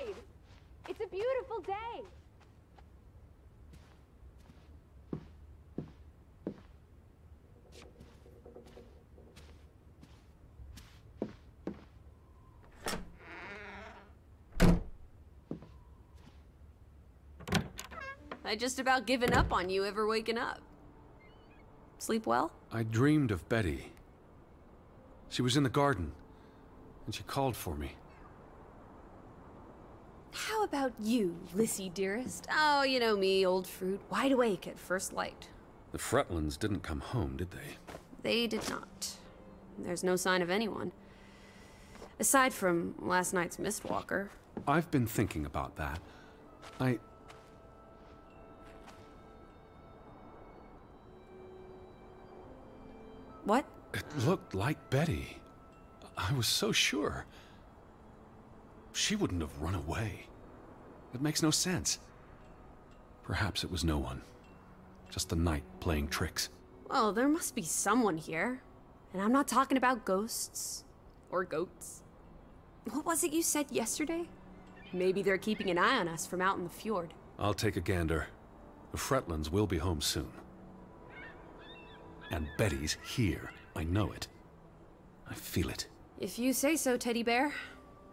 outside! It's a beautiful day! I just about given up on you ever waking up. Sleep well? I dreamed of Betty. She was in the garden, and she called for me. How about you, Lissy dearest? Oh, you know me, old fruit, wide awake at first light. The Fretlands didn't come home, did they? They did not. There's no sign of anyone. Aside from last night's Mistwalker. I've been thinking about that. What? It looked like Betty. I was so sure. She wouldn't have run away. It makes no sense. Perhaps it was no one. Just the night playing tricks. Well, there must be someone here. And I'm not talking about ghosts. Or goats. What was it you said yesterday? Maybe they're keeping an eye on us from out in the fjord. I'll take a gander. The Fretlands will be home soon. And Betty's here. I know it. I feel it. If you say so, teddy bear.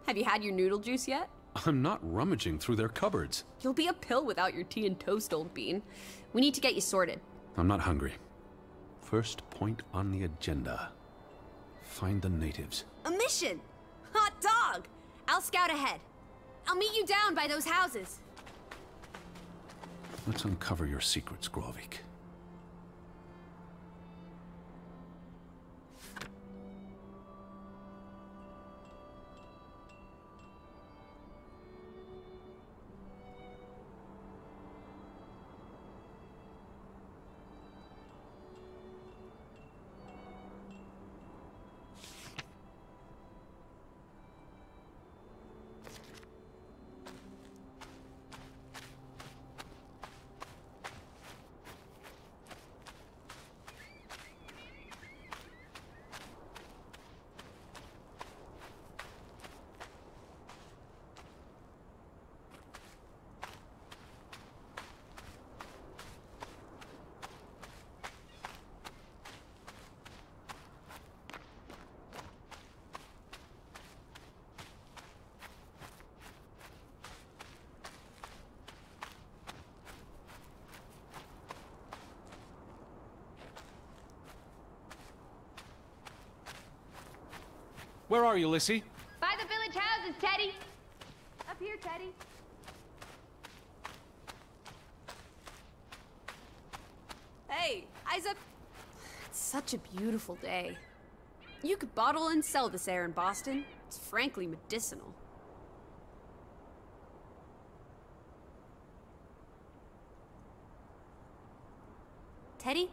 Have you had your noodle juice yet? I'm not rummaging through their cupboards. You'll be a pill without your tea and toast, old bean. We need to get you sorted. I'm not hungry. First point on the agenda. Find the natives. A mission! Hot dog! I'll scout ahead. I'll meet you down by those houses. Let's uncover your secrets, Grovik. Where are you, Lissy? By the village houses, Teddy! Up here, Teddy. Hey, eyes up. It's such a beautiful day. You could bottle and sell this air in Boston. It's frankly medicinal. Teddy?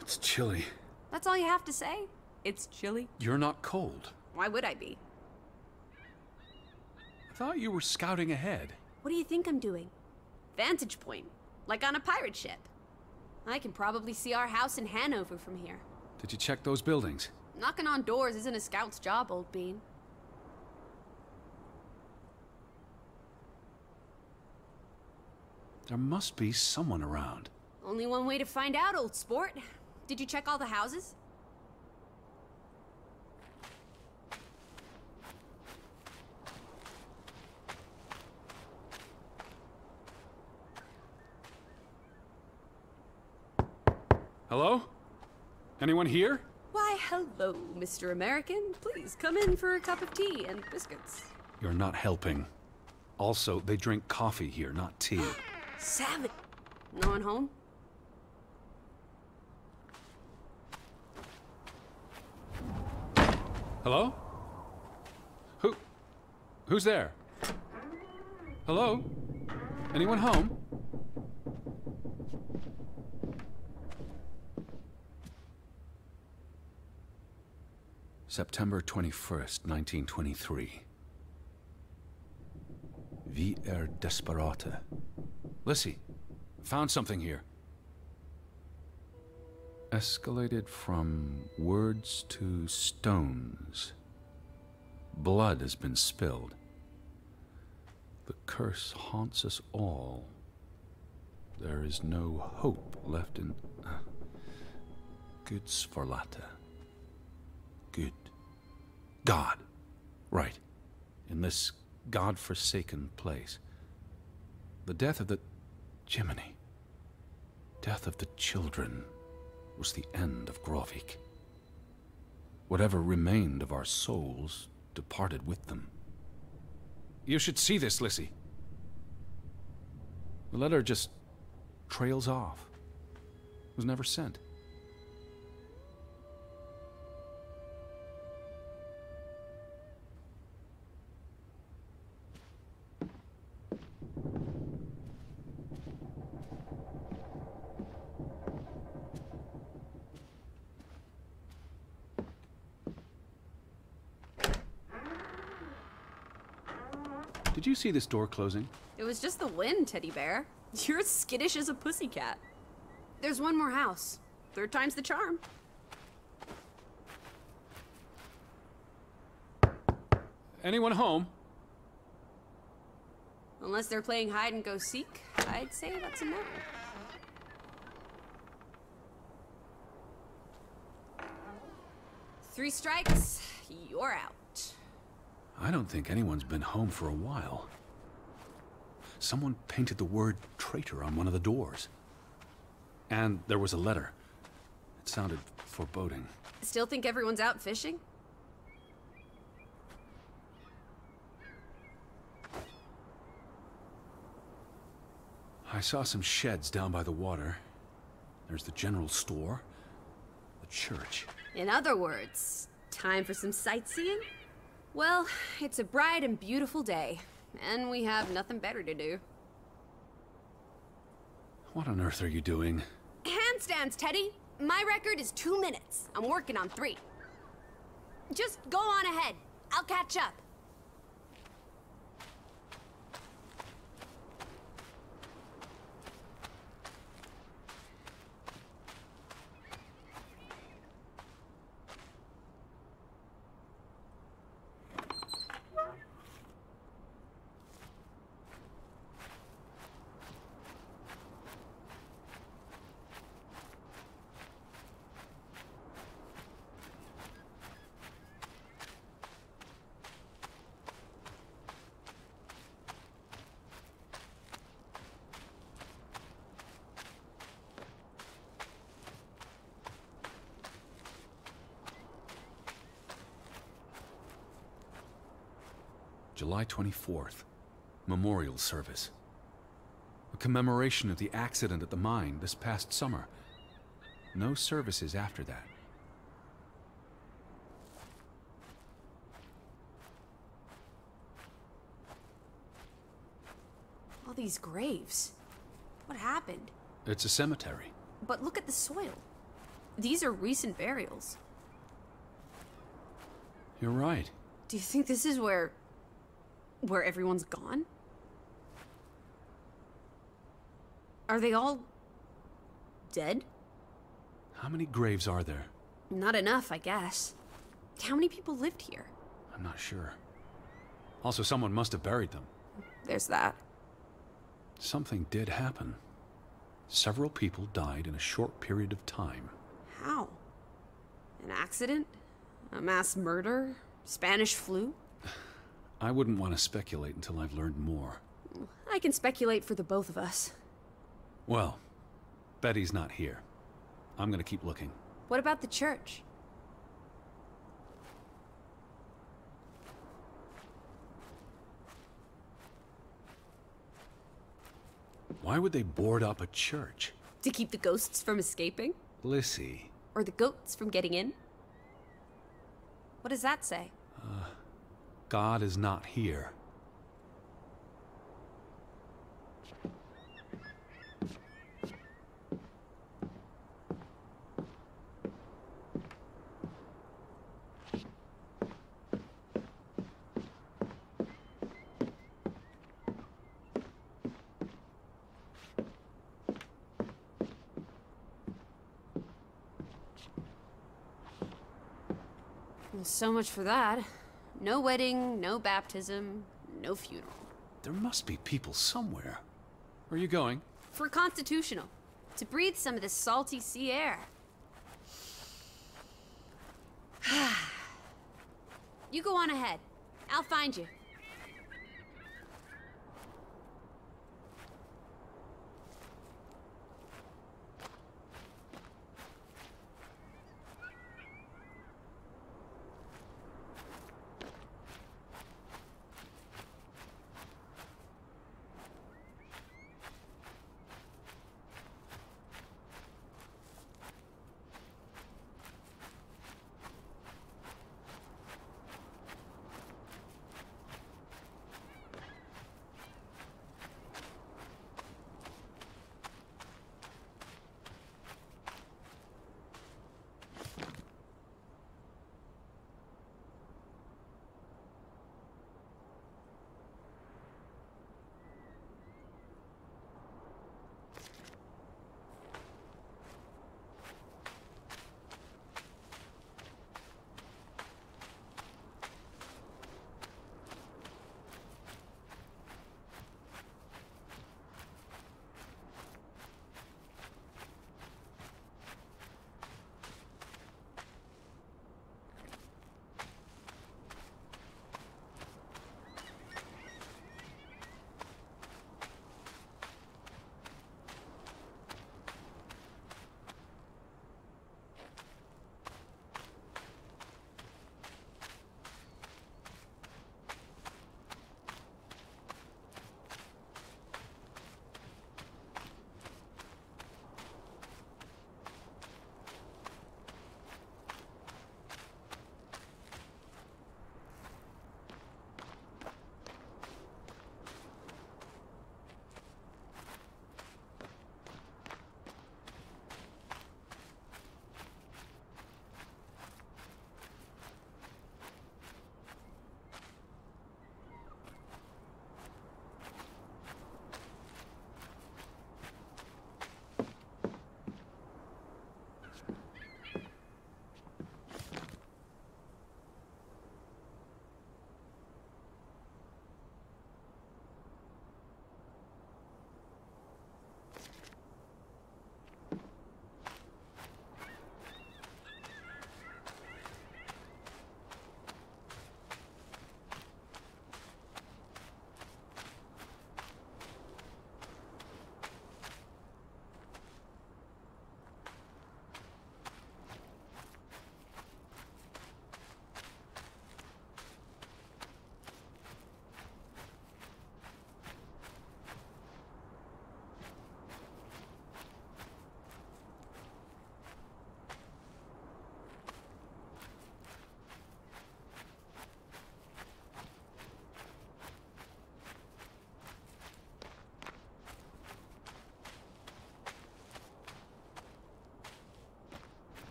It's chilly. That's all you have to say? It's chilly? You're not cold. Why would I be? I thought you were scouting ahead. What do you think I'm doing? Vantage point, like on a pirate ship. I can probably see our house in Hanover from here. Did you check those buildings? Knocking on doors isn't a scout's job, old bean. There must be someone around. Only one way to find out, old sport. Did you check all the houses? Hello? Anyone here? Why, hello, Mr. American. Please come in for a cup of tea and biscuits. You're not helping. Also, they drink coffee here, not tea. Savage. No one home? Hello? Who's there? Hello? Anyone home? September 21st, 1923. Vi desperate. Lissy, found something here. Escalated from words to stones. Blood has been spilled. The curse haunts us all. There is no hope left in... Good Sforlata. Good. God. Right. In this God-forsaken place. The death of the... Jiminy. Death of the children was the end of Grovik. Whatever remained of our souls departed with them. You should see this, Lissy. The letter just trails off. It was never sent. Did you see this door closing? It was just the wind, teddy bear. You're as skittish as a pussycat. There's one more house. Third time's the charm. Anyone home? Unless they're playing hide and go seek, I'd say that's a no. Three strikes, you're out. I don't think anyone's been home for a while. Someone painted the word traitor on one of the doors. And there was a letter. It sounded foreboding. Still think everyone's out fishing? I saw some sheds down by the water. There's the general store, the church. In other words, time for some sightseeing? Well, it's a bright and beautiful day, and we have nothing better to do. What on earth are you doing? Handstands, Teddy! My record is 2 minutes. I'm working on 3. Just go on ahead. I'll catch up. July 24th. Memorial service. A commemoration of the accident at the mine this past summer. No services after that. All these graves. What happened? It's a cemetery. But look at the soil. These are recent burials. You're right. Do you think this is where everyone's gone? Are they all dead? How many graves are there? Not enough, I guess. How many people lived here? I'm not sure. Also, someone must have buried them. There's that. Something did happen. Several people died in a short period of time. How? An accident? A mass murder? Spanish flu? I wouldn't want to speculate until I've learned more. I can speculate for the both of us. Well, Betty's not here. I'm gonna keep looking. What about the church? Why would they board up a church? To keep the ghosts from escaping? Lissy. Or the goats from getting in? What does that say? God is not here. Well, so much for that. No wedding, no baptism, no funeral. There must be people somewhere. Where are you going? For constitutional. To breathe some of this salty sea air. You go on ahead. I'll find you.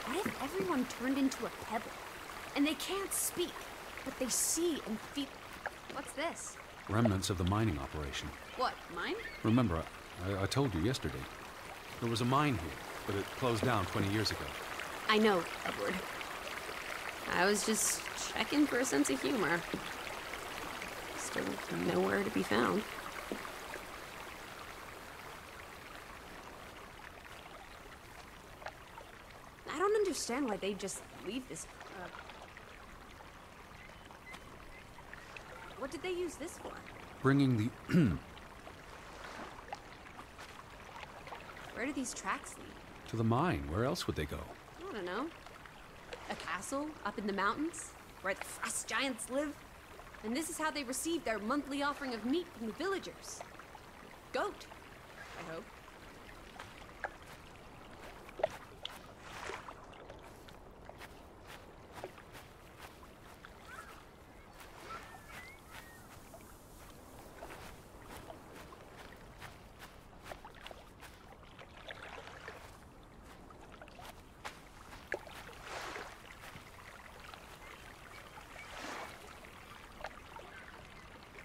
What if everyone turned into a pebble? And they can't speak, but they see and feel... What's this? Remnants of the mining operation. What, mine? Remember, I told you yesterday. There was a mine here, but it closed down 20 years ago. I know, Edward. I was just checking for a sense of humor. Still nowhere to be found. I don't understand why they just leave this... What did they use this for? Bringing the... Where do these tracks lead? to the mine. Where else would they go? I don't know. A castle up in the mountains, where the frost giants live. And this is how they receive their monthly offering of meat from the villagers. Goat, I hope.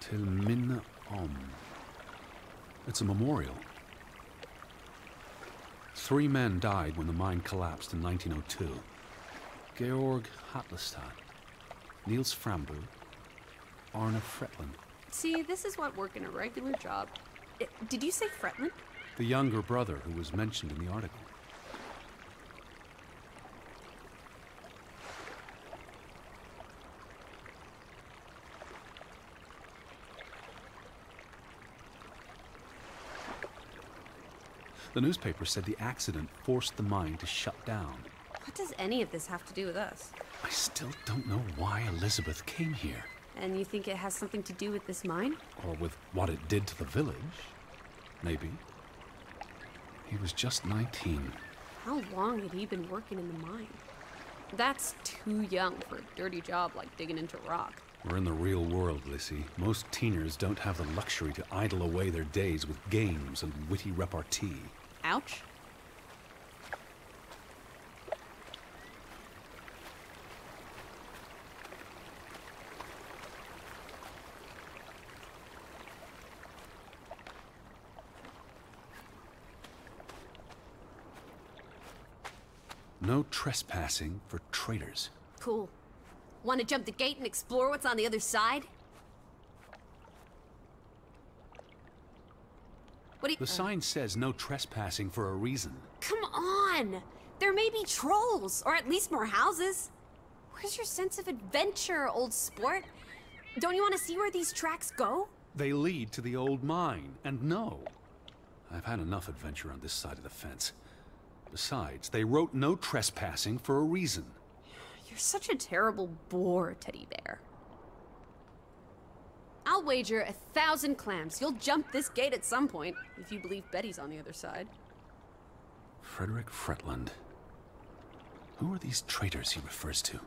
Til minne om. It's a memorial. 3 men died when the mine collapsed in 1902. Georg Hatlestad, Niels Framberg, Arne Fretland. See, this is what working a regular job. Did you say Fretland? The younger brother who was mentioned in the article. The newspaper said the accident forced the mine to shut down. What does any of this have to do with us? I still don't know why Elizabeth came here. And you think it has something to do with this mine? Or with what it did to the village. Maybe. He was just 19. How long had he been working in the mine? That's too young for a dirty job like digging into rock. We're in the real world, Lissy. Most teeners don't have the luxury to idle away their days with games and witty repartee. Ouch. No trespassing for traitors. Cool. Want to jump the gate and explore what's on the other side? What do you... The sign says no trespassing for a reason. Come on! There may be trolls, or at least more houses. Where's your sense of adventure, old sport? Don't you want to see where these tracks go? They lead to the old mine, and no. I've had enough adventure on this side of the fence. Besides, they wrote no trespassing for a reason. You're such a terrible bore, Teddy Bear. I'll wager 1,000 clams you'll jump this gate at some point, if you believe Betty's on the other side. Frederick Fretland. Who are these traitors he refers to?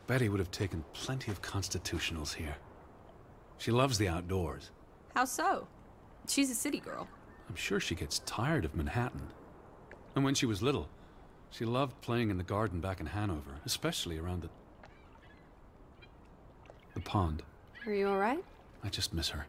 Betty would have taken plenty of constitutionals here. She loves the outdoors. How so? She's a city girl. I'm sure she gets tired of Manhattan. And when she was little, she loved playing in the garden back in Hanover, especially around the pond. Are you all right? I just miss her.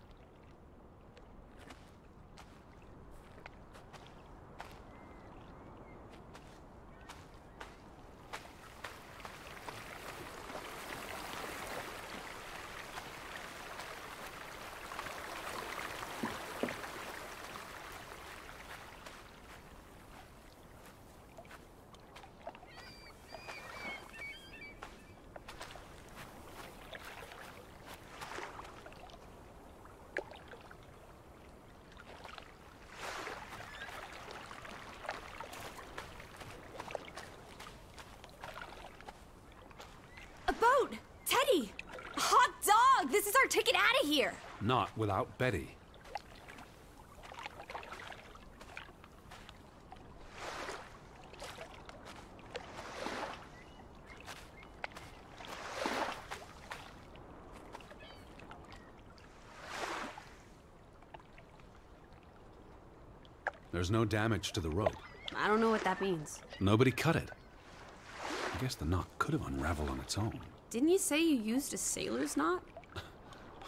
Teddy! Hot dog! This is our ticket out of here! Not without Betty. There's no damage to the rope. I don't know what that means. Nobody cut it. I guess the knot could have unraveled on its own. Didn't you say you used a sailor's knot?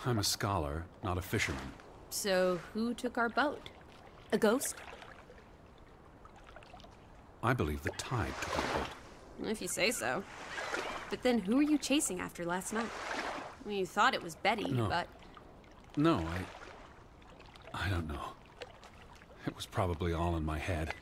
I'm a scholar, not a fisherman. So who took our boat? A ghost? I believe the tide took our boat. If you say so. But then who were you chasing after last night? I mean, you thought it was Betty, but... No, I don't know. It was probably all in my head.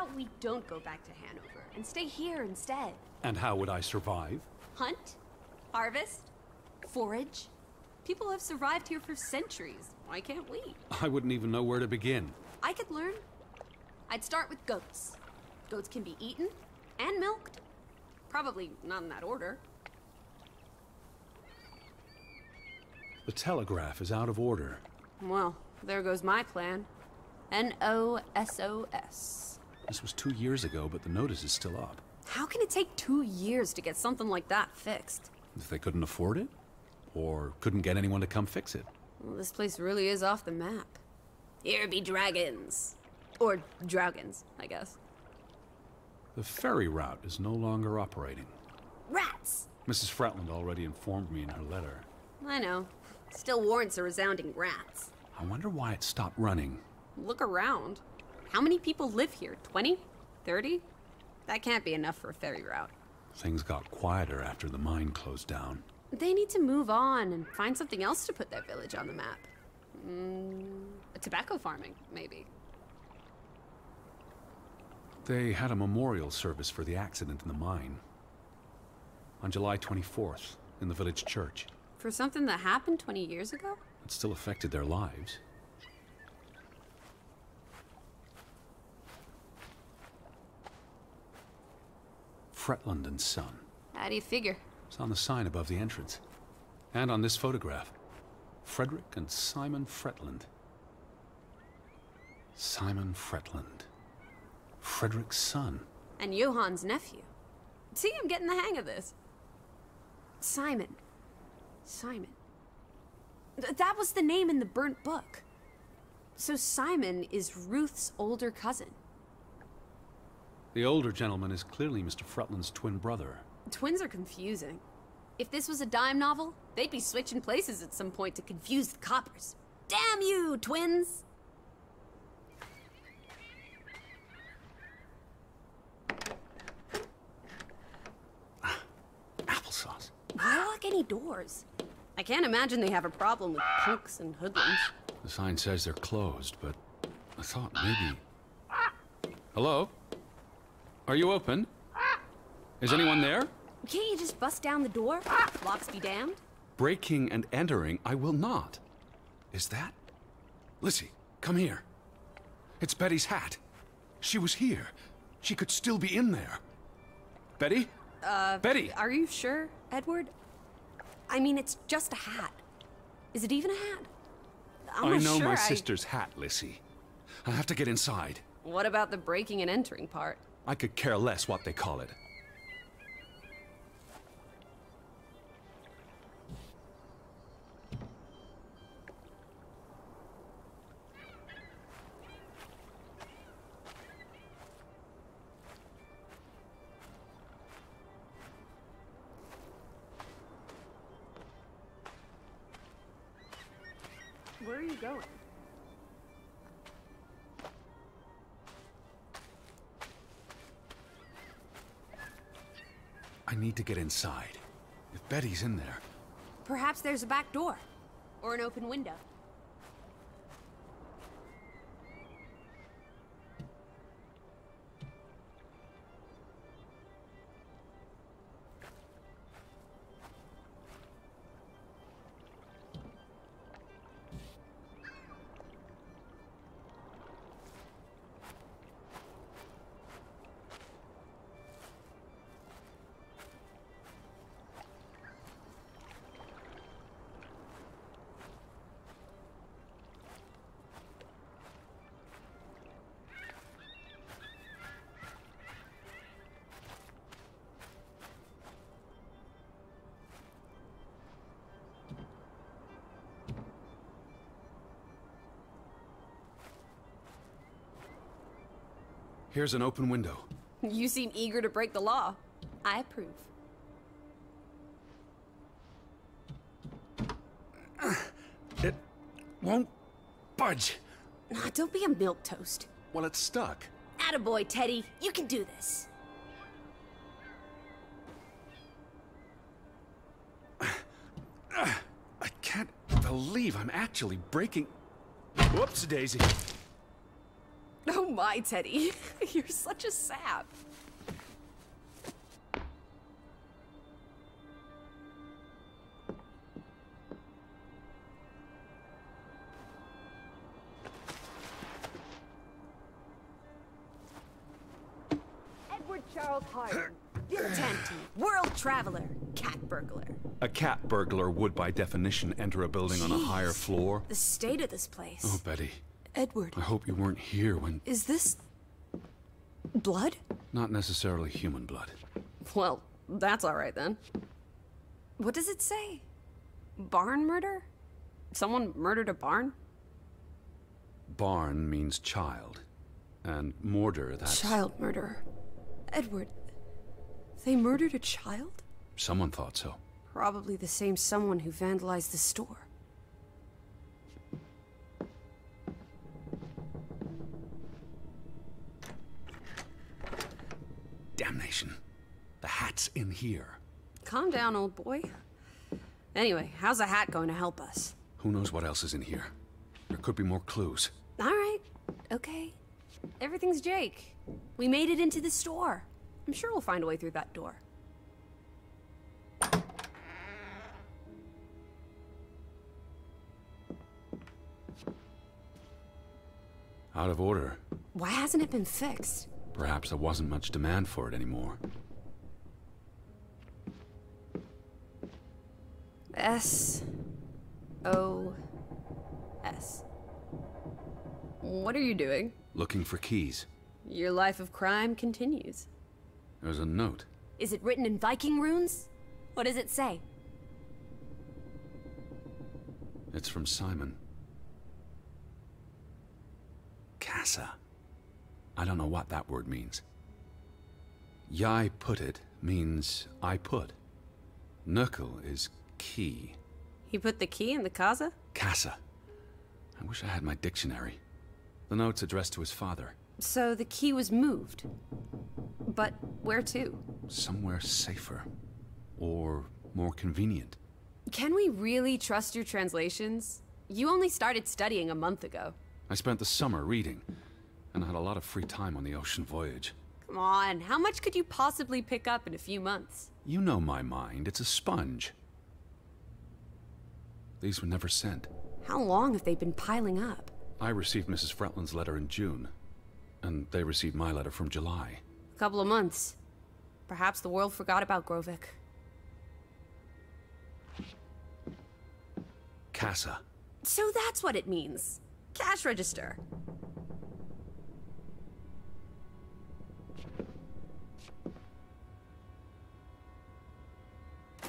about we don't go back to Hanover and stay here instead? And how would I survive? Hunt? Harvest? Forage? People have survived here for centuries. Why can't we? I wouldn't even know where to begin. I could learn. I'd start with goats. Goats can be eaten and milked. Probably not in that order. The telegraph is out of order. Well, there goes my plan. NOSOS. This was 2 years ago, but the notice is still up. How can it take 2 years to get something like that fixed? If they couldn't afford it? Or couldn't get anyone to come fix it? Well, this place really is off the map. Here be dragons. Or Draugens, I guess. The ferry route is no longer operating. Rats! Mrs. Fretland already informed me in her letter. I know. Still warrants a resounding rats. I wonder why it stopped running. Look around. How many people live here? 20? 30? That can't be enough for a ferry route. Things got quieter after the mine closed down. They need to move on and find something else to put their village on the map. Tobacco farming, maybe. They had a memorial service for the accident in the mine. On July 24th, in the village church. For something that happened 20 years ago? It still affected their lives. Fretland and Son. How do you figure? It's on the sign above the entrance. And on this photograph. Frederick and Simon Fretland. Simon Fretland. Frederick's son. And Johann's nephew. See, I'm getting the hang of this. Simon. Simon. That was the name in the burnt book. So Simon is Ruth's older cousin. The older gentleman is clearly Mr. Fretland's twin brother. Twins are confusing. If this was a dime novel, they'd be switching places at some point to confuse the coppers. Damn you, twins! Applesauce. Why lock any doors? I can't imagine they have a problem with punks and hoodlums. The sign says they're closed, but I thought maybe... Hello? Are you open? Is anyone there? Can't you just bust down the door? Locks be damned. Breaking and entering, I will not. Is that? Lizzie, come here. It's Betty's hat. She was here. She could still be in there. Betty? Betty! Are you sure, Edward? I mean, it's just a hat. Is it even a hat? I know my sister's hat, Lizzie. I have to get inside. What about the breaking and entering part? I could care less what they call it. Where are you going? I need to get inside. If Betty's in there... Perhaps there's a back door. Or an open window. Here's an open window. You seem eager to break the law. I approve. It won't budge. Nah, don't be a milquetoast. Well, it's stuck. Attaboy, Teddy. You can do this. I can't believe I'm actually breaking... Whoops, Daisy. Oh my, Teddy. You're such a sap. Edward Charles Harding. Dilettante, world traveler, cat burglar. A cat burglar would, by definition, enter a building on a higher Jeez, floor. The state of this place. Oh, Betty. Edward. I hope you weren't here when... Is this... blood? Not necessarily human blood. Well, that's alright then. What does it say? Barn murder? Someone murdered a barn? Barn means child. And mortar, that's... Child murder. Edward, they murdered a child? Someone thought so. Probably the same someone who vandalized the store. Damnation. The hat's in here. Calm down, old boy. Anyway, how's a hat going to help us? Who knows what else is in here? There could be more clues. Alright, okay. Everything's Jake. We made it into the store. I'm sure we'll find a way through that door. Out of order. Why hasn't it been fixed? Perhaps there wasn't much demand for it anymore. S-O-S. What are you doing? Looking for keys. Your life of crime continues. There's a note. Is it written in Viking runes? What does it say? It's from Simon. Casa. I don't know what that word means. Yai put it means I put. Knuckle is key. He put the key in the casa? Casa. I wish I had my dictionary. The note's addressed to his father. So the key was moved. But where to? Somewhere safer. Or more convenient. Can we really trust your translations? You only started studying a month ago. I spent the summer reading, and I had a lot of free time on the ocean voyage. Come on, how much could you possibly pick up in a few months? You know my mind, it's a sponge. These were never sent. How long have they been piling up? I received Mrs. Fretland's letter in June, and they received my letter from July. A couple of months. Perhaps the world forgot about Grovik. Casa. So that's what it means. Cash register.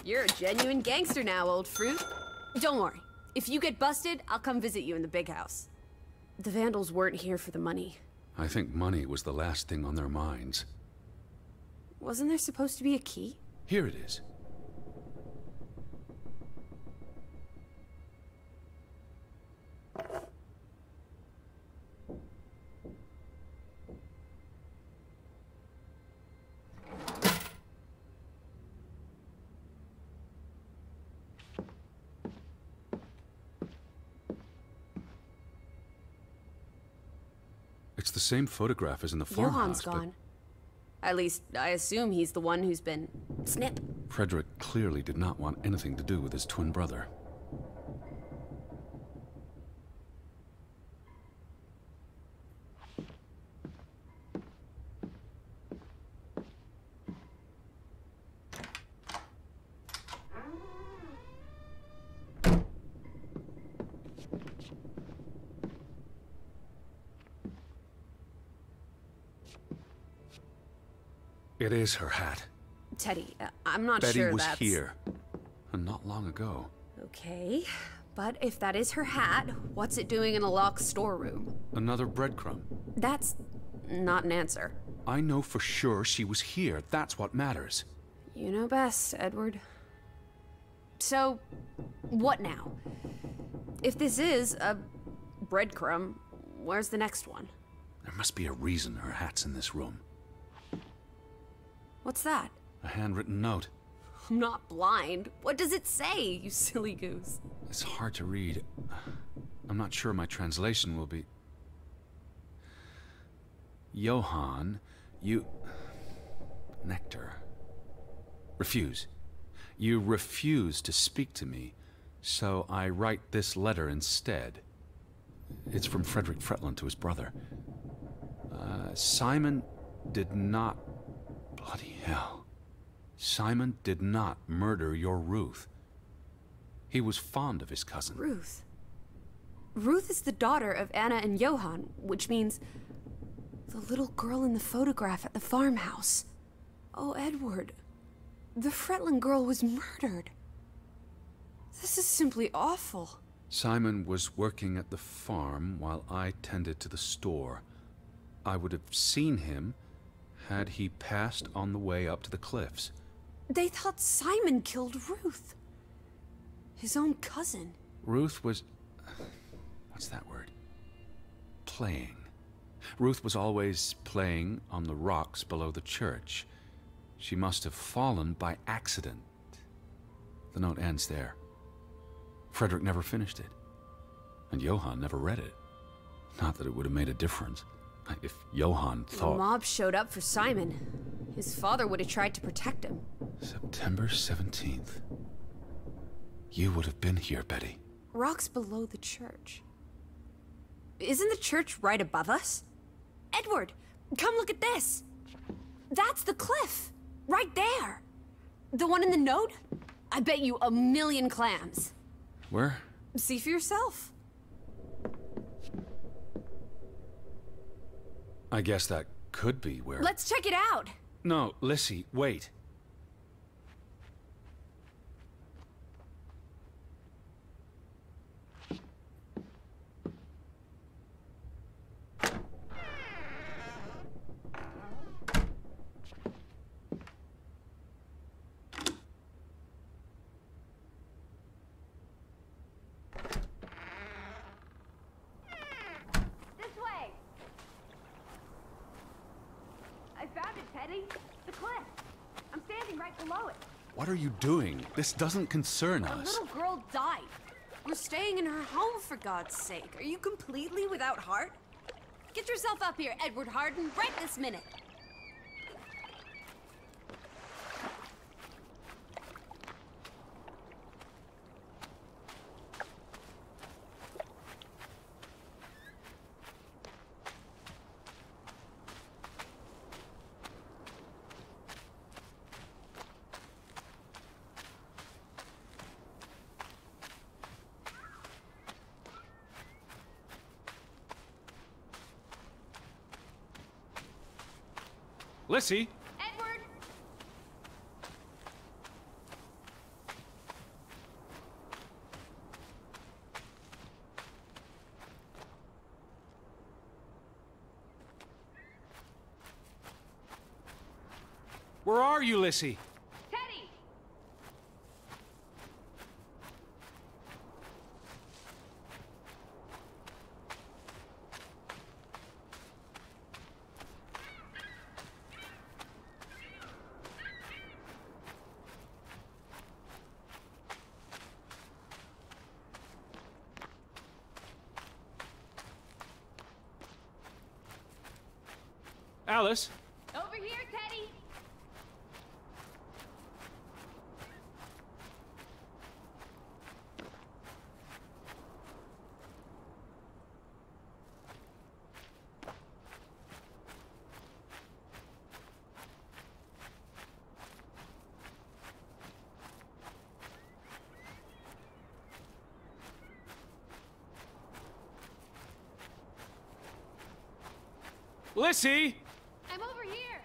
You're a genuine gangster now, old fruit. Don't worry. If you get busted, I'll come visit you in the big house. The Vandals weren't here for the money. I think money was the last thing on their minds. Wasn't there supposed to be a key? Here it is. It's the same photograph as in the farmhouse, Johan's gone. At least, I assume he's the one who's been... snip. Frederick clearly did not want anything to do with his twin brother. It is her hat. Teddy, I'm not Betty sure was that's... here, and not long ago. Okay, but if that is her hat, what's it doing in a locked storeroom? Another breadcrumb. That's not an answer. I know for sure she was here. That's what matters. You know best, Edward. So, what now? If this is a breadcrumb, where's the next one? There must be a reason her hat's in this room. What's that? A handwritten note. I'm not blind. What does it say, you silly goose? It's hard to read. I'm not sure my translation will be... Johann, you... Nectar. Refuse. You refuse to speak to me, so I write this letter instead. It's from Frederick Fretland to his brother. Simon did not... Bloody hell. Simon did not murder your Ruth. He was fond of his cousin. Ruth? Ruth is the daughter of Anna and Johann, which means the little girl in the photograph at the farmhouse. Oh, Edward. The Fretland girl was murdered. This is simply awful. Simon was working at the farm while I tended to the store. I would have seen him had he passed on the way up to the cliffs. They thought Simon killed Ruth. His own cousin. Ruth was... what's that word? Playing. Ruth was always playing on the rocks below the church. She must have fallen by accident. The note ends there. Frederick never finished it. And Johann never read it. Not that it would have made a difference. If Johann thought... The mob showed up for Simon. His father would have tried to protect him. September 17th. You would have been here, Betty. Rocks below the church. Isn't the church right above us? Edward, come look at this. That's the cliff. Right there. The one in the note? I bet you 1,000,000 clams. Where? See for yourself. I guess that could be where... Let's check it out. No, Lissy, wait. What are you doing? This doesn't concern us. A little girl died. We're staying in her home, for God's sake. Are you completely without heart? Get yourself up here, Edward Harden, right this minute. Lissy! Edward! Where are you, Lissy? Teddy! Alice? Over here, Teddy! Lissy! I'm over here!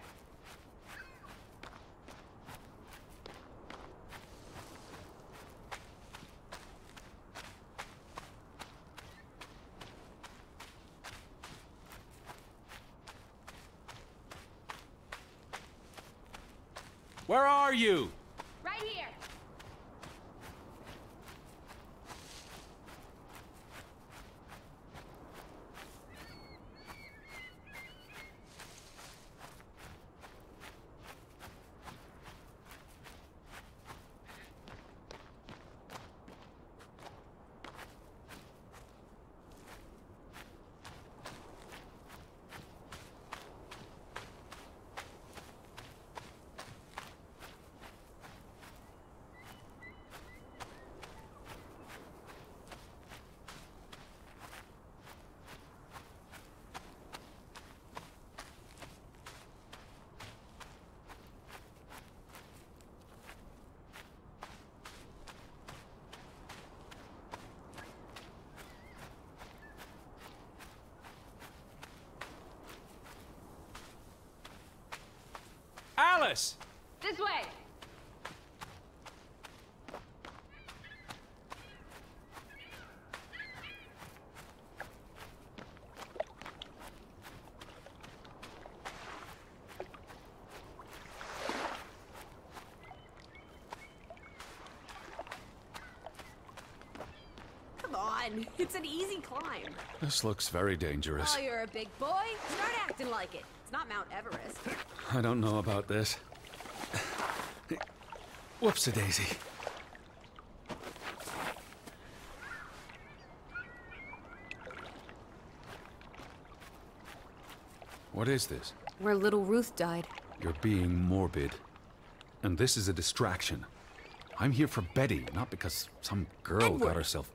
Where are you? Right here! Alice! This way. Come on, it's an easy climb. This looks very dangerous. Oh, you're a big boy. Start acting like it. It's not Mount Everest. I don't know about this. Whoops-a-daisy. What is this? Where little Ruth died. You're being morbid. And this is a distraction. I'm here for Betty, not because some girl Edward. got herself...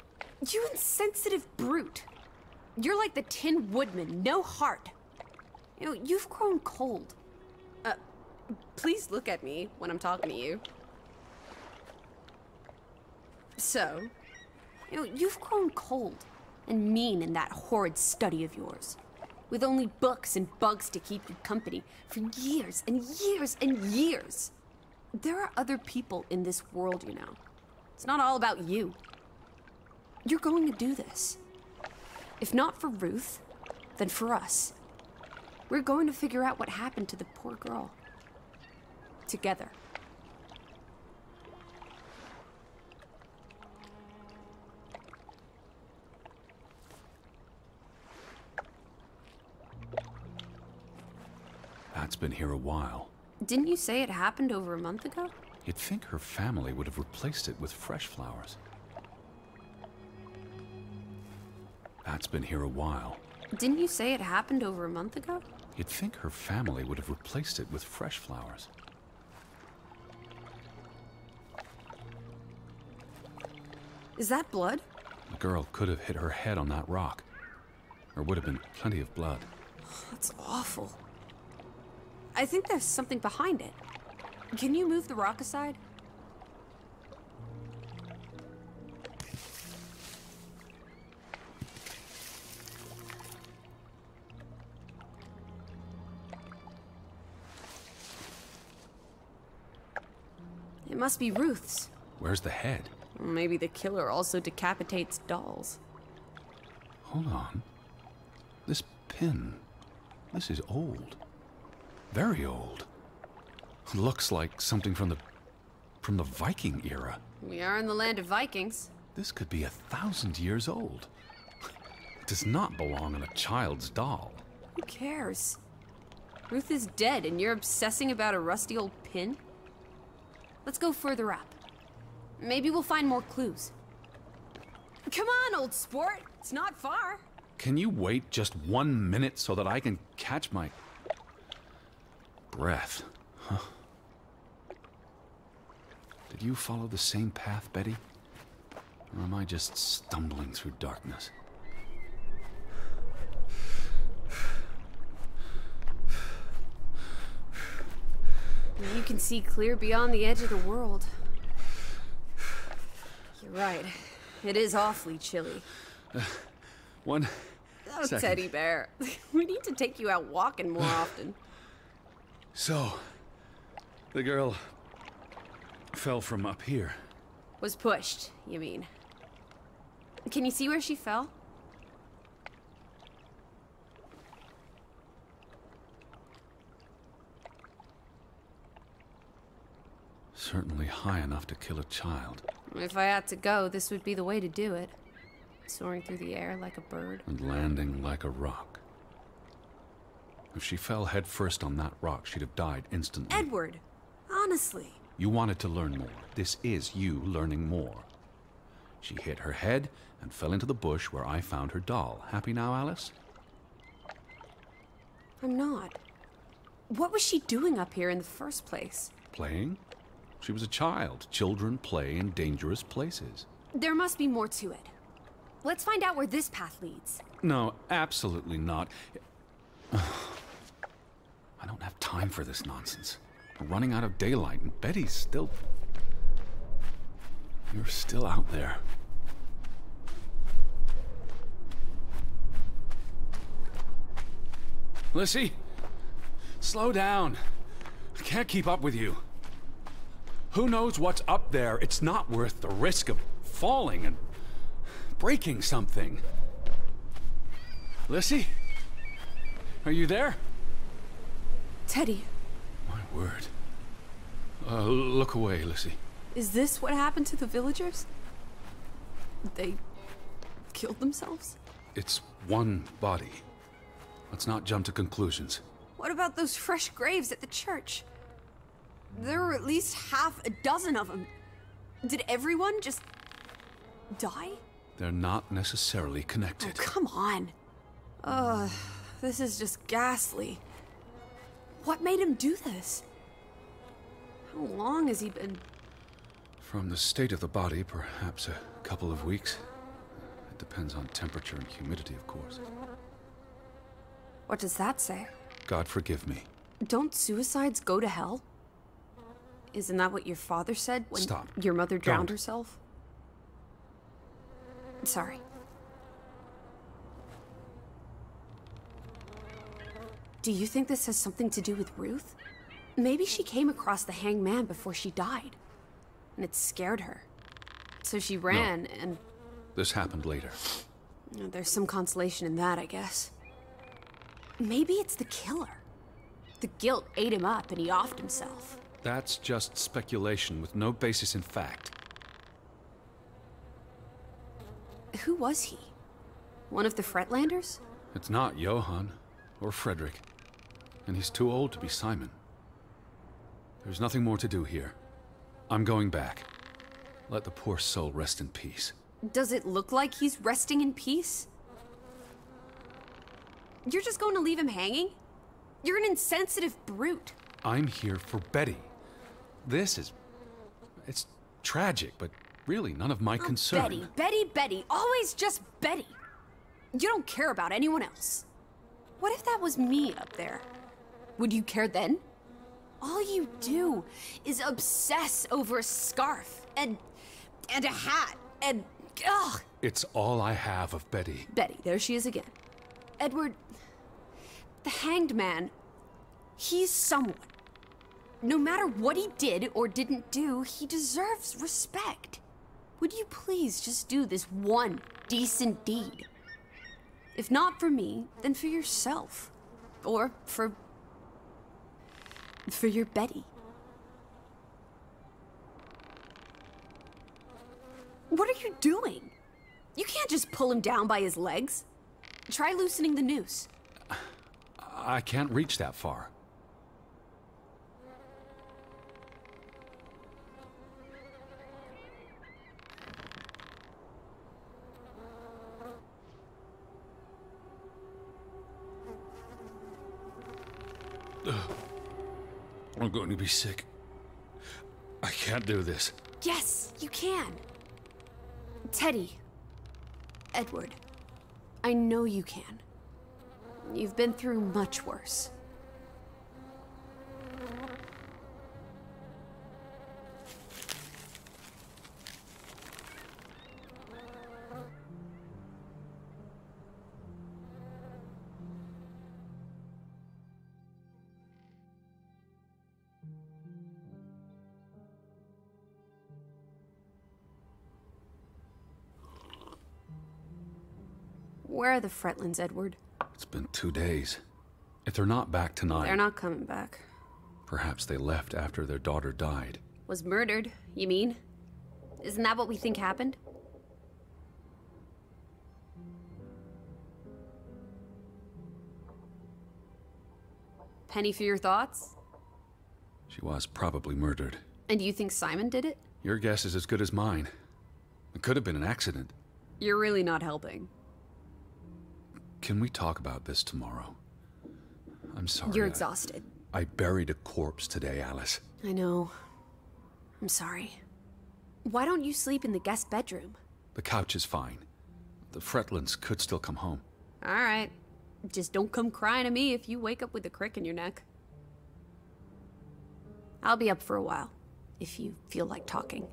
You insensitive brute. You're like the Tin Woodman, no heart. You know, you've grown cold. Please look at me when I'm talking to you. So, you know, you've grown cold and mean in that horrid study of yours. With only books and bugs to keep you company for years and years and years. There are other people in this world, you know. It's not all about you. You're going to do this. If not for Ruth, then for us. We're going to figure out what happened to the poor girl. Together. Pat's been here a while. Didn't you say it happened over a month ago? You'd think her family would have replaced it with fresh flowers. Pat's been here a while. Didn't you say it happened over a month ago? You'd think her family would have replaced it with fresh flowers. Is that blood? The girl could have hit her head on that rock. There would have been plenty of blood. That's awful. I think there's something behind it. Can you move the rock aside? It must be Ruth's. Where's the head? Maybe the killer also decapitates dolls. Hold on. This pin. This is old. Very old. Looks like something from the Viking era. We are in the land of Vikings. This could be 1,000 years old. It does not belong in a child's doll. Who cares? Ruth is dead and you're obsessing about a rusty old pin? Let's go further up. Maybe we'll find more clues. Come on, old sport. It's not far. Can you wait just 1 minute so that I can catch my breath? Huh. Did you follow the same path, Betty? Or am I just stumbling through darkness? You can see clear beyond the edge of the world. You're right. It is awfully chilly. One Oh, second. teddy bear. We need to take you out walking more often. So, the girl fell from up here. Was pushed, you mean. Can you see where she fell? Certainly high enough to kill a child. If I had to go, this would be the way to do it. Soaring through the air like a bird. And landing like a rock. If she fell headfirst on that rock, she'd have died instantly. Edward! Honestly. You wanted to learn more. This is you learning more. She hit her head and fell into the bush where I found her doll. Happy now, Alice? I'm not. What was she doing up here in the first place? Playing? She was a child. Children play in dangerous places. There must be more to it. Let's find out where this path leads. No, absolutely not. I don't have time for this nonsense. We're running out of daylight, and Betty's still... You're still out there. Lissy, slow down. I can't keep up with you. Who knows what's up there? It's not worth the risk of falling and breaking something. Lissy? Are you there? Teddy, My word. Look away, Lissy. is this what happened to the villagers? They killed themselves? It's one body. Let's not jump to conclusions. What about those fresh graves at the church? There were at least half a dozen of them. Did everyone just die? They're not necessarily Oh, connected. come on. This is just ghastly. What made him do this? How long has he been... From the state of the body, perhaps a couple of weeks. It depends on temperature and humidity, of course. What does that say? God forgive me. Don't suicides go to hell? Isn't that what your father said when Stop. your mother drowned Don't. herself? Sorry. Do you think this has something to do with Ruth? Maybe she came across the hanged man before she died, and it scared her. So she ran, and This happened later. there's some consolation in that, I guess. Maybe it's the killer. The guilt ate him up, and he offed himself. That's just speculation with no basis in fact. Who was he? One of the Fretlanders? It's not Johann or Frederick, and he's too old to be Simon. There's nothing more to do here. I'm going back. Let the poor soul rest in peace. Does it look like he's resting in peace? You're just going to leave him hanging? You're an insensitive brute. I'm here for Betty. It's tragic, but really none of my concern. Betty, Betty, Betty. Always just Betty. You don't care about anyone else. What if that was me up there? Would you care then? All you do is obsess over a scarf and a hat and ugh. It's all I have of Betty. Betty, there she is again. Edward, the hanged man, he's someone. No matter what he did or didn't do, he deserves respect. Would you please just do this one decent deed? If not for me, then for yourself. Or for your Betty. What are you doing? You can't just pull him down by his legs. Try loosening the noose. I can't reach that far. I'm going to be sick. I can't do this. Yes, you can. Teddy. Edward. I know you can. You've been through much worse. Where are the Fretlands, Edward? It's been 2 days. If they're not back tonight, They're not coming back. perhaps they left after their daughter died. Was murdered, you mean? Isn't that what we think happened? Penny for your thoughts? She was probably murdered. And you think Simon did it? Your guess is as good as mine. It could have been an accident. You're really not helping. Can we talk about this tomorrow? I'm sorry. You're exhausted. I buried a corpse today, Alice. I know. I'm sorry. Why don't you sleep in the guest bedroom? The couch is fine. The Fretlands could still come home. All right. Just don't come crying to me if you wake up with a crick in your neck. I'll be up for a while, if you feel like talking.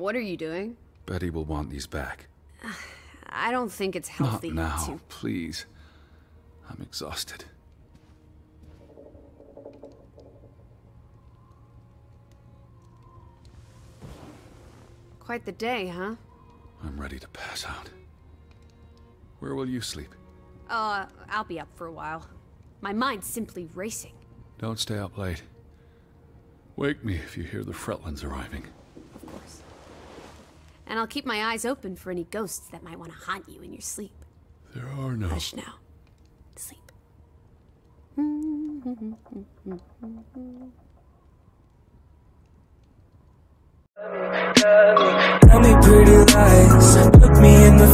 What are you doing? Betty will want these back. I don't think it's healthy Not now, to... please. I'm exhausted. Quite the day, huh? I'm ready to pass out. Where will you sleep? I'll be up for a while. My mind's simply racing. Don't stay up late. Wake me if you hear the Fretlands arriving. Of course. And I'll keep my eyes open for any ghosts that might want to haunt you in your sleep. There are no... Hush now. Sleep. Tell me pretty lies, look me in the